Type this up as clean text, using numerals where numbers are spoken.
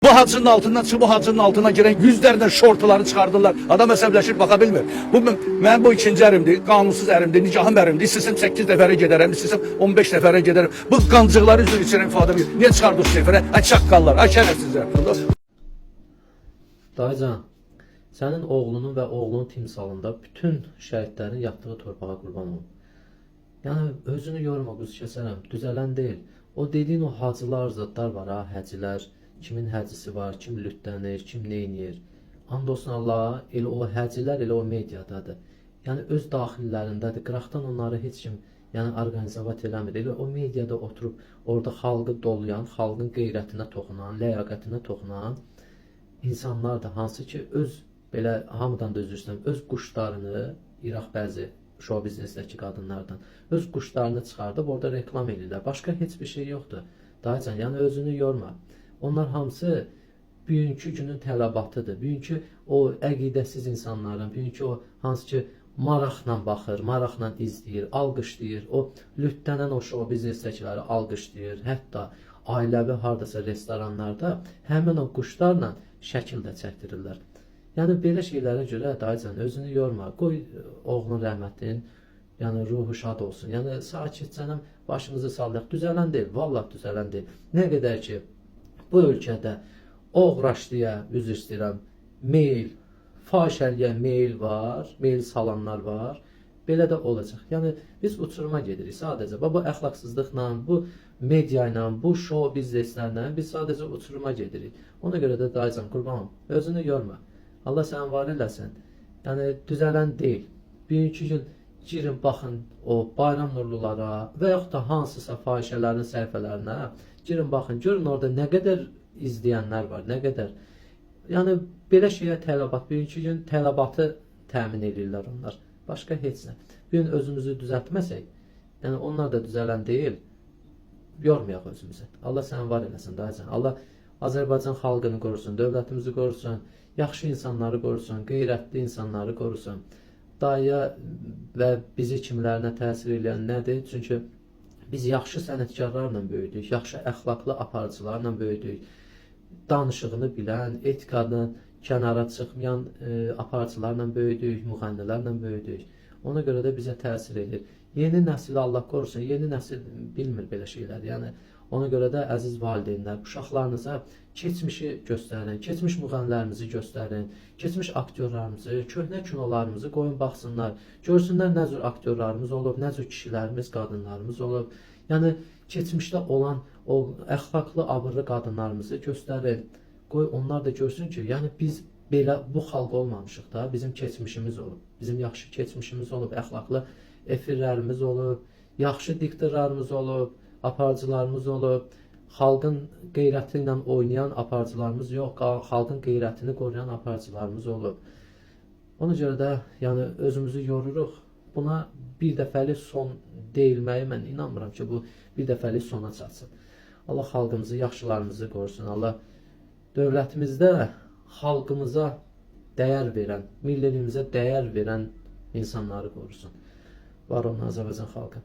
Bu hacının altından çıxıb bu hacının altına girən yüzlərlə şortları çıxardılar. Adam əsəbləşir, baxa bilmir. Bu mənim bu ikinci ərimdir, qanunsuz ərimdir, nikahım ərimdir. İstəsəm 8 nəfərə gedərəm, istəsəm 15 nəfərə gedərəm. Bu qancıqları üzr içirəm ifadə verir. Niyə çıxardıq səfərə? Ay çaqqallar, ay şərəfsizlər. Dayıcan, sənin oğlunun və oğlunun timsalında bütün şəhidlərin yatdığı torpağa qurban olun. Yəni özünü yorma, quz kəsərəm, düzələn deyil. O dediyin o hacılar, zadlar var ha, həcilər. Kimin həcisi var, kim lütlənir, kim neynir. And olsun Allaha, elə o həcilər elə o mediadadır. Yəni öz daxillərindədir. Qıraqdan onları heç kim organizavat eləmir. Elə o mediada oturub orada xalqı dolayan, xalqın qeyrətinə toxunan, ləyaqətinə toxunan insanlar da hansı ki öz belə hamıdan da üzr istəyirəm, öz quşlarını İraq bəzi show biznesdəki qadınlardan öz quşlarını çıxardıb orada reklam edirlər. Başqa heç bir şey yoxdur. Dayıcan, yəni özünü yorma. Onlar hamısı bugünkü günün tələbatıdır. Bugünkü o əqidəsiz insanların, bugünkü o hansı ki maraqla baxır, maraqla izləyir, alqışlayır. O lütlənən o show biznesdəkiləri alqışlayır. Hətta ailəvi hardasa restoranlarda həmin o quşlarla şəkil də çəkdirirlər. Yəni belə şeylərə görə dayıcan özünü yorma. Qoy oğlun rəhmətin, yəni ruhu şad olsun. Yəni sakitcənəm başımızı sallıq. Düzələn deyil, vallahi düzələn deyil. Nə qədər ki bu ölkədə oğraşlıya, üzr istəyirəm, meyl, fahişəliyə meyl var, meyl salanlar var. Belə də olacaq. Yəni biz uçuruma gedirik sadəcə. Bu əxlaqsızlıqla, bu media ilə, bu show bizneslərlə biz sadəcə uçuruma gedirik. Ona görə də dayıcan qurbanım, özünü yorma. Allah səni var eləsin. Yəni düzələn deyil. Bugünkü gün girin baxın o bayram nurlulara və yaxud da hansısa fahişələrin səhifələrinə girin baxın, görün orada nə qədər izləyənlər var, nə qədər. Yəni belə şeyə tələbat, bugünkü gün tələbatı təmin edirlər onlar. Başqa heç nə. Bir gün özümüzü düzəltməsək, yəni onlar da düzələn deyil, yormayaq özümüzü. Allah səni var eləsin dayıcan. Allah Azərbaycan xalqını qorusun, dövlətimizi qorusun, yaxşı insanları qorusun, qeyrətli insanları qorusun. Dayıya və bizi kimlərinə təsir edən nədir? Çünki biz yaxşı sənətkarlarla böyüdük, yaxşı əxlaqlı aparıcılarla böyüdük. Danışığını bilən, etikadan kənara çıxmayan aparıcılarla böyüdük, müğənnilərlə böyüdük. Ona görə də bizə təsir edir. Yeni nəsil Allah qorusun, yeni nəsil bilmir belə şeylər. Yəni ona görə də əziz valideynlər, uşaqlarınıza keçmişi göstərin, keçmiş müğənnilərimizi göstərin, keçmiş aktyorlarımızı, köhnə kinolarımızı qoyun baxsınlar. Görsünlər nə cür aktyorlarımız olub, nə cür kişilərimiz, qadınlarımız olub. Yəni keçmişdə olan o əxlaqlı, abırlı qadınlarımızı göstərin. Qoy onlar da görsün ki, yəni biz belə bu xalq olmamışıq da, bizim keçmişimiz olub, bizim yaxşı keçmişimiz olub, əxlaqlı efirlərimiz olub, yaxşı diktorlarımız olub, aparıcılarımız olub, xalqın qeyrəti ilə oynayan aparıcılarımız yox, xalqın qeyrətini qoruyan aparıcılarımız olub. Ona görə də yəni özümüzü yoruruq. Buna bir dəfəlik son deyilməyi mən inanmıram ki, bu bir dəfəlik sona çatsın. Allah xalqımızı, yaxşılarımızı qorusun. Allah dövlətimizdə xalqımıza dəyər verən, milliyimizə dəyər verən insanları qorusun. Var olun Azərbaycan xalqı.